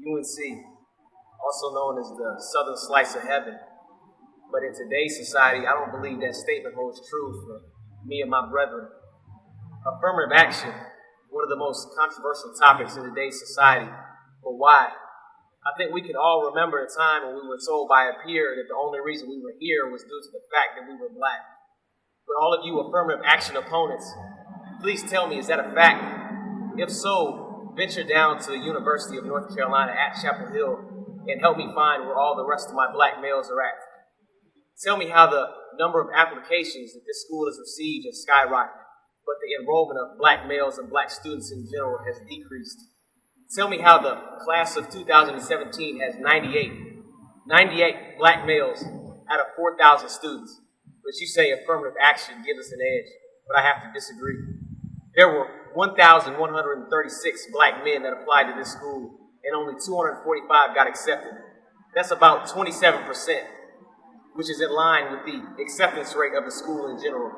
UNC, also known as the southern slice of heaven. But in today's society, I don't believe that statement holds true for me and my brethren. Affirmative action, one of the most controversial topics in today's society. But why? I think we can all remember a time when we were told by a peer that the only reason we were here was due to the fact that we were black. But all of you affirmative action opponents, please tell me, is that a fact? If so, venture down to the University of North Carolina at Chapel Hill and help me find where all the rest of my black males are at. Tell me how the number of applications that this school has received has skyrocketed, but the enrollment of black males and black students in general has decreased. Tell me how the class of 2017 has 98 black males out of 4,000 students. But you say affirmative action gives us an edge, but I have to disagree. There were 1,136 black men that applied to this school, and only 245 got accepted. That's about 27%, which is in line with the acceptance rate of the school in general.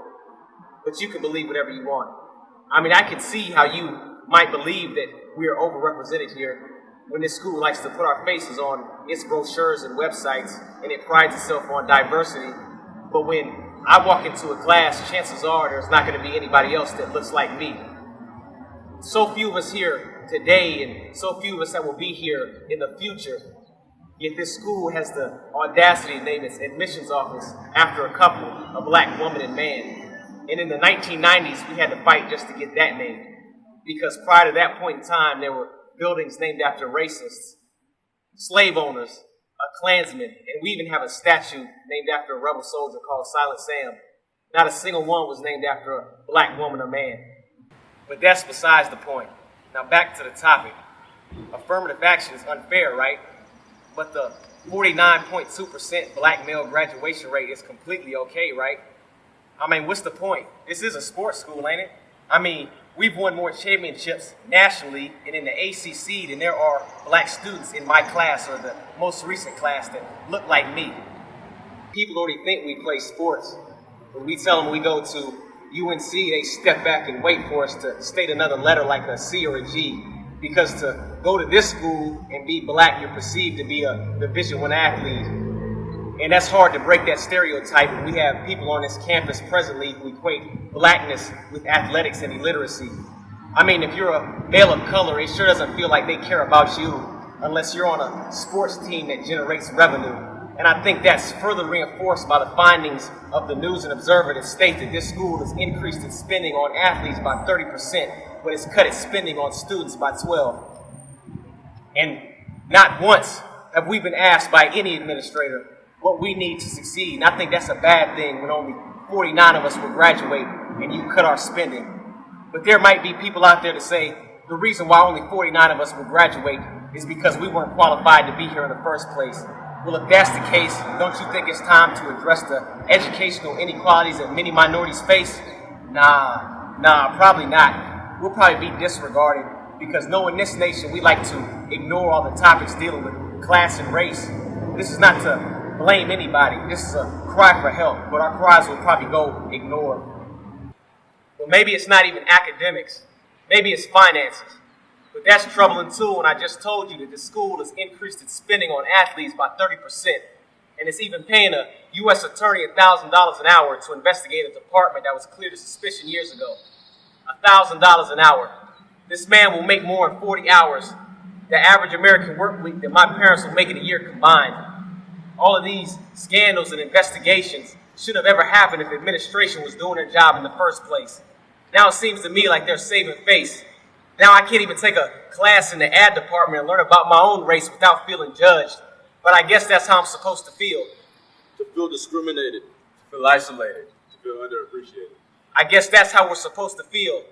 But you can believe whatever you want. I mean, I can see how you might believe that we are overrepresented here when this school likes to put our faces on its brochures and websites, and it prides itself on diversity. But when I walk into a class, chances are there's not going to be anybody else that looks like me. So few of us here today, and so few of us that will be here in the future, yet this school has the audacity to name its admissions office after a couple, a black woman and man. And in the 1990s, we had to fight just to get that name, because prior to that point in time, there were buildings named after racists, slave owners, a Klansman, and we even have a statue named after a rebel soldier called Silent Sam. Not a single one was named after a black woman or man. But that's besides the point. Now back to the topic. Affirmative action is unfair, right? But the 49.2% black male graduation rate is completely okay, right? I mean, what's the point? This is a sports school, ain't it? I mean, we've won more championships nationally and in the ACC than there are black students in my class or the most recent class that look like me. People already think we play sports. When we tell them we go to UNC, they step back and wait for us to state another letter like a C or a G. Because to go to this school and be black, you're perceived to be a Division I athlete. And that's hard to break that stereotype. And we have people on this campus presently who equate blackness with athletics and illiteracy. I mean, if you're a male of color, it sure doesn't feel like they care about you unless you're on a sports team that generates revenue. And I think that's further reinforced by the findings of the News and Observer that state that this school has increased its spending on athletes by 30%, but it's cut its spending on students by 12%. And not once have we been asked by any administrator what we need to succeed. And I think that's a bad thing when only 49 of us will graduate and you cut our spending. But there might be people out there to say the reason why only 49 of us will graduate is because we weren't qualified to be here in the first place. Well, if that's the case, don't you think it's time to address the educational inequalities that many minorities face? Nah, probably not. We'll probably be disregarded because in this nation, we like to ignore all the topics dealing with class and race. This is not to blame anybody. This is a cry for help, but our cries will probably go ignored. Well, maybe it's not even academics. Maybe it's finances. But that's troubling too when I just told you that the school has increased its spending on athletes by 30%. And it's even paying a U.S. attorney $1,000 an hour to investigate a department that was cleared of suspicion years ago. $1,000 an hour. This man will make more in 40 hours, the average American work week that my parents will make in a year combined. All of these scandals and investigations shouldn't have ever happened if administration was doing their job in the first place. Now it seems to me like they're saving face. Now I can't even take a class in the ad department and learn about my own race without feeling judged. But I guess that's how I'm supposed to feel. To feel discriminated. To feel isolated. To feel underappreciated. I guess that's how we're supposed to feel.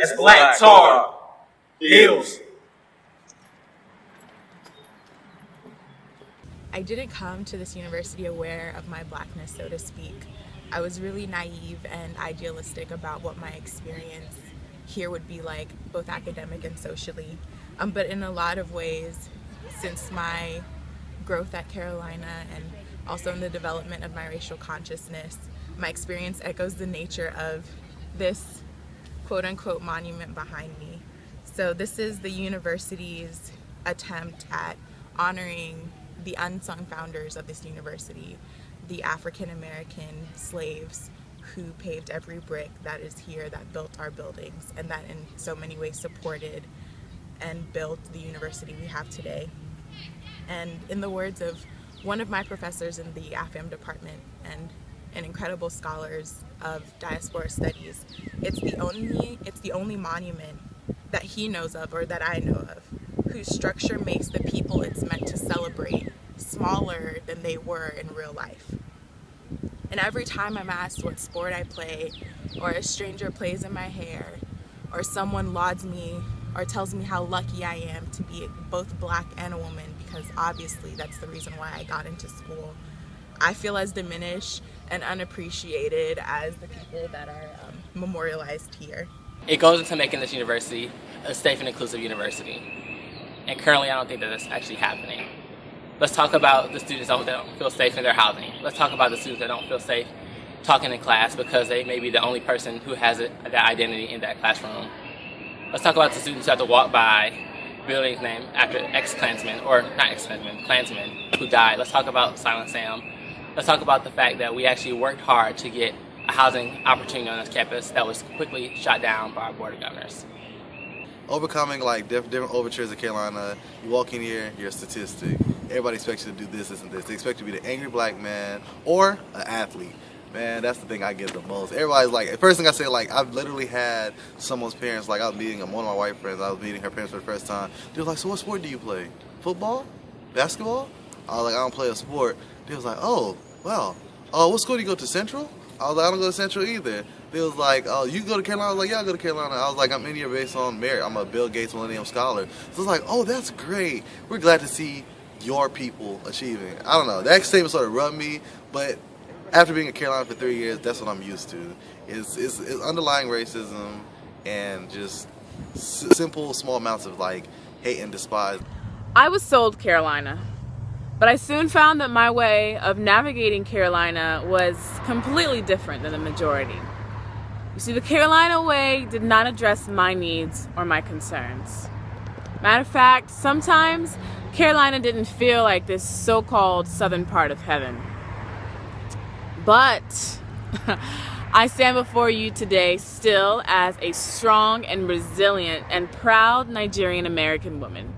As black tar heals. I didn't come to this university aware of my blackness, so to speak. I was really naive and idealistic about what my experience here would be like, both academic and socially. But in a lot of ways, since my growth at Carolina and also in the development of my racial consciousness, my experience echoes the nature of this quote-unquote monument behind me. So this is the university's attempt at honoring the unsung founders of this university, the African American slaves who paved every brick that is here, that built our buildings, and that in so many ways supported and built the university we have today. And in the words of one of my professors in the AFAM department and an incredible scholars of diaspora studies, it's the only monument that he knows of, or that I know of, whose structure makes the people it's meant to celebrate smaller than they were in real life. And every time I'm asked what sport I play, or a stranger plays in my hair, or someone lauds me or tells me how lucky I am to be both black and a woman, because obviously that's the reason why I got into school, I feel as diminished and unappreciated as the people that are memorialized here. It goes into making this university a safe and inclusive university. And currently I don't think that that's actually happening. Let's talk about the students that don't feel safe in their housing. Let's talk about the students that don't feel safe talking in class because they may be the only person who has that identity in that classroom. Let's talk about the students who have to walk by buildings named after ex-Klansmen, or not ex-Klansmen, Klansmen who died. Let's talk about Silent Sam. Let's talk about the fact that we actually worked hard to get a housing opportunity on this campus that was quickly shot down by our board of governors. Overcoming like different overtures in Carolina, you walk in here, you're a statistic. Everybody expects you to do this and this. They expect you to be the angry black man or an athlete. Man, that's the thing I get the most. Everybody's like, first thing I say, like, I've literally had someone's parents, like, I was meeting one of my white friends, I was meeting her parents for the first time. They were like, so what sport do you play? Football? Basketball? I was like, I don't play a sport. They was like, oh, well, what school do you go to, Central? I was like, I don't go to Central either. They was like, oh, you go to Carolina? I was like, yeah, I go to Carolina. I was like, I'm in here based on merit. I'm a Bill Gates Millennium Scholar. So it's like, oh, that's great. We're glad to see your people achieving. I don't know. That statement sort of rubbed me, but after being in Carolina for 3 years, that's what I'm used to. It's underlying racism and just simple, small amounts of like hate and despise. I was sold Carolina, but I soon found that my way of navigating Carolina was completely different than the majority. You see, the Carolina way did not address my needs or my concerns. Matter of fact, sometimes Carolina didn't feel like this so-called southern part of heaven. But I stand before you today still as a strong and resilient and proud Nigerian American woman.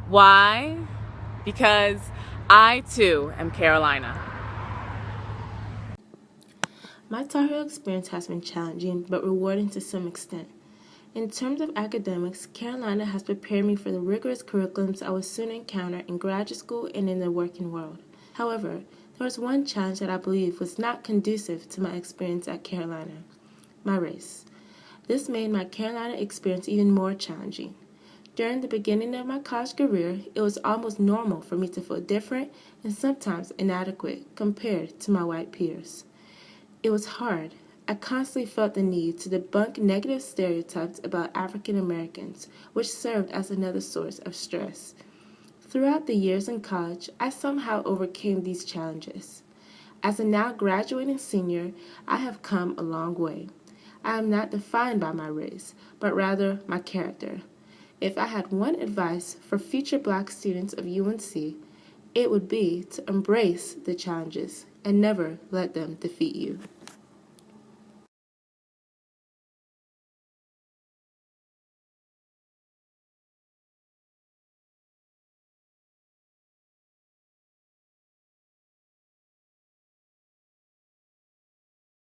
Why? Because I too am Carolina. My Tar Heel experience has been challenging but rewarding to some extent. In terms of academics, Carolina has prepared me for the rigorous curriculums I would soon encounter in graduate school and in the working world. However, there was one challenge that I believe was not conducive to my experience at Carolina: my race. This made my Carolina experience even more challenging. During the beginning of my college career, it was almost normal for me to feel different and sometimes inadequate compared to my white peers. It was hard. I constantly felt the need to debunk negative stereotypes about African Americans, which served as another source of stress. Throughout the years in college, I somehow overcame these challenges. As a now graduating senior, I have come a long way. I am not defined by my race, but rather my character. If I had one advice for future Black students of UNC, it would be to embrace the challenges and never let them defeat you.